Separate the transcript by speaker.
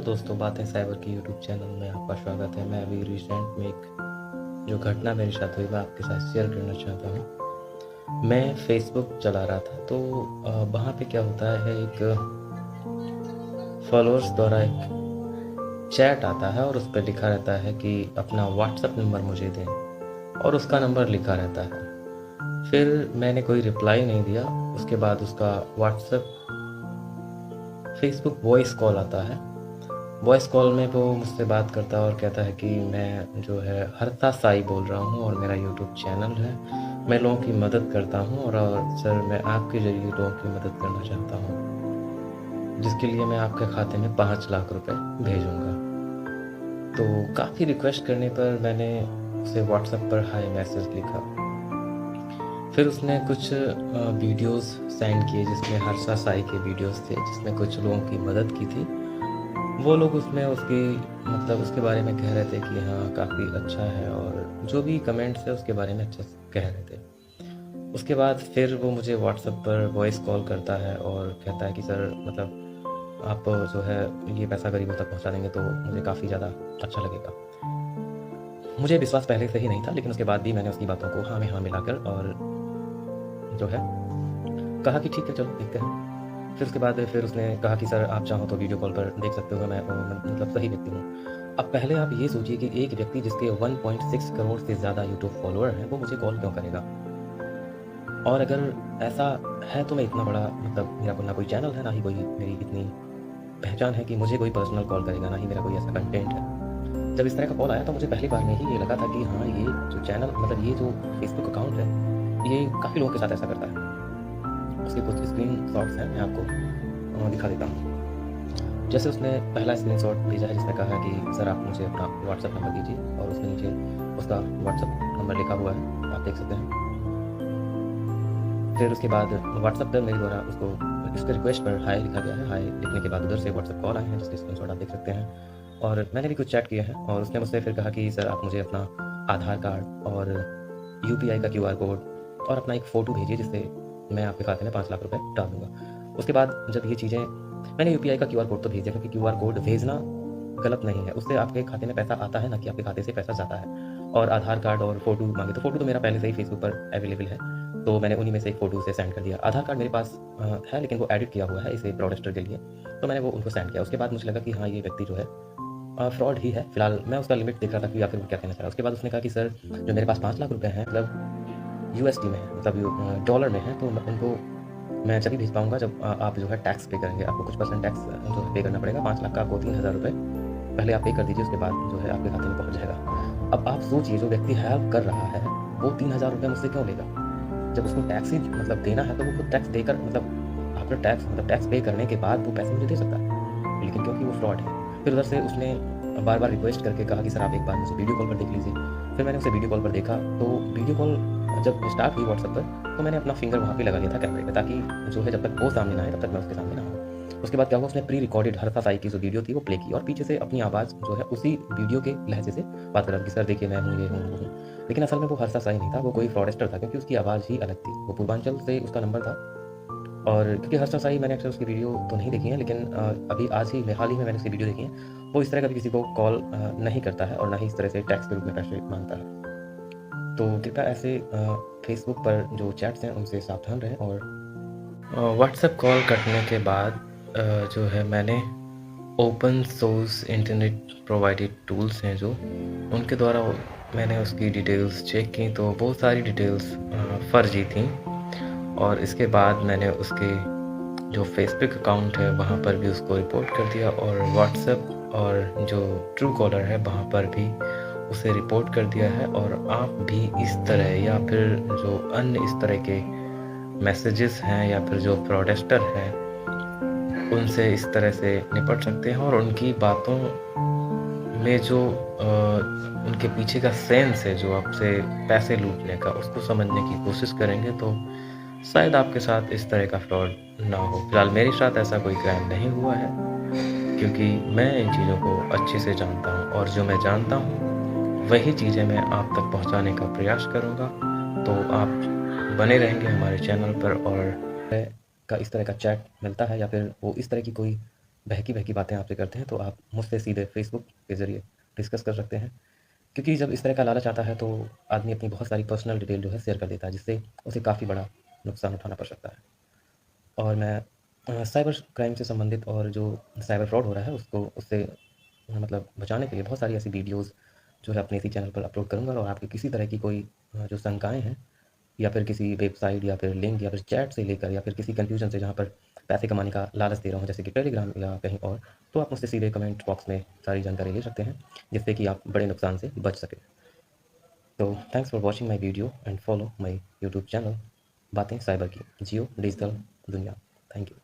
Speaker 1: दोस्तों, बातें साइबर की यूट्यूब चैनल में आपका स्वागत है। मैं अभी रिसेंट में एक जो घटना मेरे साथ हुई मैं आपके साथ शेयर करना चाहता हूँ। मैं फेसबुक चला रहा था तो वहाँ पे क्या होता है, एक फॉलोअर्स द्वारा एक चैट आता है और उस पर लिखा रहता है कि अपना व्हाट्सएप नंबर मुझे दें, और उसका नंबर लिखा रहता है। फिर मैंने कोई रिप्लाई नहीं दिया। उसके बाद उसका व्हाट्सएप फेसबुक वॉइस कॉल आता है। वॉइस कॉल में वो मुझसे बात करता है और कहता है कि मैं जो है हर्षा साई बोल रहा हूँ और मेरा यूट्यूब चैनल है। मैं लोगों की मदद करता हूँ और सर मैं आपके ज़रिए लोगों की मदद करना चाहता हूँ, जिसके लिए मैं आपके खाते में 5 लाख रुपए भेजूँगा। तो काफ़ी रिक्वेस्ट करने पर मैंने उसे व्हाट्सएप पर हाय मैसेज लिखा। फिर उसने कुछ वीडियोस सेंड किए जिसमें हर्षा साई के वीडियोस थे, जिसमें कुछ लोगों की मदद की थी। वो लोग उसमें उसकी उसके बारे में कह रहे थे कि हाँ काफ़ी अच्छा है, और जो भी कमेंट्स है उसके बारे में अच्छे से कह रहे थे। उसके बाद फिर वो मुझे व्हाट्सएप पर वॉइस कॉल करता है और कहता है कि सर आप जो है ये पैसा गरीबों तक पहुंचा देंगे तो मुझे काफ़ी ज़्यादा अच्छा लगेगा। मुझे विश्वास पहले से ही नहीं था, लेकिन उसके बाद भी मैंने उसकी बातों को हाँ में हाँ मिलाकर और जो है कहा कि ठीक है चलो देखते हैं। फिर उसके बाद फिर उसने कहा कि सर आप चाहो तो वीडियो कॉल पर देख सकते हो, मैं सही व्यक्ति हूँ। अब पहले आप ये सोचिए कि एक व्यक्ति जिसके 1.6 करोड़ से ज़्यादा यूट्यूब फॉलोअर हैं, वो मुझे कॉल क्यों करेगा? और अगर ऐसा है तो मैं इतना बड़ा मेरा ना कोई चैनल है, ना ही कोई मेरी इतनी पहचान है कि मुझे कोई पर्सनल कॉल करेगा, ना ही मेरा कोई ऐसा कंटेंट है। जब इस तरह का कॉल आया तो मुझे पहली बार में ही ये लगा था कि हाँ, ये जो चैनल ये जो फेसबुक अकाउंट है, ये काफ़ी लोगों के साथ ऐसा करता है। उसके कुछ स्क्रीन शॉट्स हैं, मैं आपको दिखा देता हूँ। जैसे उसने पहला स्क्रीनशॉट भेजा है जिसमें कहा है कि सर आप मुझे अपना व्हाट्सएप नंबर दीजिए, और उसमें नीचे उसका व्हाट्सएप नंबर लिखा हुआ है, आप देख सकते हैं। फिर उसके बाद व्हाट्सएप पर मेरे द्वारा उसके रिक्वेस्ट पर हाय लिखा गया है। हाय लिखने के बाद उधर से व्हाट्सएप कॉल आए हैं जिसके स्क्रीनशॉट आप देख सकते हैं, और मैंने भी कुछ चैट किया है। और उसने मुझसे फिर कहा कि सर आप मुझे अपना आधार कार्ड और यूपीआई का QR कोड और अपना एक फ़ोटो भेजिए, जिससे मैं आपके खाते में 5 लाख रुपए डाल दूँगा। उसके बाद जब ये चीज़ें मैंने यूपीआई का QR कोड तो भेज दिया, क्योंकि QR कोड भेजना गलत नहीं है, उससे आपके खाते में पैसा आता है, ना कि आपके खाते से पैसा जाता है। और आधार कार्ड और फ़ोटो माँगे तो फ़ोटो तो मेरा पहले से ही फेसबुक पर अवेलेबल है, तो मैंने उन्हीं में से एक फ़ोटो उसे सेंड कर दिया। आधार कार्ड मेरे पास है, लेकिन वो एडिट किया हुआ है इसे फ्रॉडस्टर के लिए, तो मैंने वो उनको सेंड किया। उसके बाद मुझे लगा कि हाँ, ये व्यक्ति जो है फ्रॉड ही है। फिलहाल मैं उसका लिमिट देख रहा था कि आखिर वो क्या कहना चाह रहा है। उसके बाद उसने कहा कि सर जो मेरे पास 5 लाख रुपए हैं, यूएसडी में है, डॉलर में है, तो उनको मैं जब भी भेज पाऊँगा जब आप जो है टैक्स पे करेंगे। आपको कुछ % टैक्स जो है पे करना पड़ेगा। 5 लाख का आपको 3,000 रुपये पहले आप पे कर दीजिए, उसके बाद जो है आपके खाते में पहुँच जाएगा। अब आप सोचिए, जो व्यक्ति हेल्प कर रहा है वो 3,000 रुपये मुझसे क्यों लेगा? जब उसको टैक्स ही देना है तो वो खुद टैक्स देकर आफ्टर टैक्स टैक्स पे करने के बाद वो पैसे मुझे दे सकता है, लेकिन क्योंकि वो फ्रॉड है। फिर उधर से उसने बार-बार रिक्वेस्ट करके कहा कि सर आप एक बार मुझे वीडियो कॉल पर देख लीजिए। फिर मैंने उसे वीडियो कॉल पर देखा, तो वीडियो कॉल जब स्टार्ट हुई व्हाट्सएप पर, तो मैंने अपना फिंगर वहाँ पे लगा लिया था कैमरे पे, ताकि जो है जब तक वो सामने ना आए तब तक मैं उसके सामने ना आऊँ। उसके बाद क्या हुआ, उसने प्री रिकॉर्डेड हर्षा साई की जो वीडियो थी वो प्ले की, और पीछे से अपनी आवाज़ जो है उसी वीडियो के लहजे से बात कर रहा था कि सर देखिए मैं हूँ, ये हूँ, वो हूँ। लेकिन असल में वो हर्षा साई नहीं था, वो कोई फ्रॉडस्टर था, क्योंकि उसकी आवाज़ ही अलग थी। वो पूर्वांचल से उसका नंबर था, और क्योंकि हर्षा साई मैंने अक्सर उसकी वीडियो तो नहीं देखी है, लेकिन अभी हाल ही में मैंने उसकी वीडियो देखी है। वो इस तरह कभी किसी को कॉल नहीं करता है, और ना ही इस तरह से टैक्स के रूप में पैसे माँगता है। तो कृपया ऐसे फेसबुक पर जो चैट्स हैं उनसे सावधान रहें। और व्हाट्सएप कॉल कटने के बाद जो है मैंने open source internet provided tools हैं जो, उनके द्वारा मैंने उसकी डिटेल्स चेक की, तो बहुत सारी डिटेल्स फर्जी थी। और इसके बाद मैंने उसके जो फेसबुक अकाउंट है वहाँ पर भी उसको रिपोर्ट कर दिया, और व्हाट्सएप और जो ट्रू कॉलर है वहाँ पर भी उसे रिपोर्ट कर दिया है। और आप भी इस तरह या फिर जो अन्य इस तरह के मैसेजेस हैं या फिर जो फ्रॉडस्टर हैं उनसे इस तरह से निपट सकते हैं, और उनकी बातों में जो उनके पीछे का सेंस है जो आपसे पैसे लूटने का, उसको समझने की कोशिश करेंगे तो शायद आपके साथ इस तरह का फ्रॉड ना हो। फिलहाल मेरे साथ ऐसा कोई क्राइम नहीं हुआ है, क्योंकि मैं इन चीज़ों को अच्छे से जानता हूँ, और जो मैं जानता हूँ वही चीज़ें मैं आप तक पहुँचाने का प्रयास करूँगा। तो आप बने रहेंगे हमारे चैनल पर, और का इस तरह का चैट मिलता है या फिर वो इस तरह की कोई बहकी-बहकी बातें आपसे करते हैं, तो आप मुझसे सीधे फ़ेसबुक के ज़रिए डिस्कस कर सकते हैं। क्योंकि जब इस तरह का लालच आता है, तो आदमी अपनी बहुत सारी पर्सनल डिटेल जो है शेयर कर देता है, जिससे उसे काफ़ी बड़ा नुकसान उठाना पड़ सकता है। और मैं साइबर क्राइम से संबंधित और जो साइबर फ्रॉड हो रहा है, उसको उससे मतलब बचाने के लिए बहुत सारी ऐसी वीडियोज़ जो है अपने इसी चैनल पर अपलोड करूँगा, और आपकी किसी तरह की कोई जो शंकाएँ हैं, या फिर किसी वेबसाइट या फिर लिंक या फिर चैट से लेकर, या फिर किसी कन्फ्यूज़न से जहाँ पर पैसे कमाने का लालच दे रहा हूँ, जैसे कि टेलीग्राम या कहीं और, तो आप मुझसे सीधे कमेंट बॉक्स में सारी जानकारी ले सकते हैं, जिससे कि आप बड़े नुकसान से बच सकें। तो thanks for watching my video and follow my YouTube channel बातें साइबर की, जियो डिजिटल दुनिया। Thank you.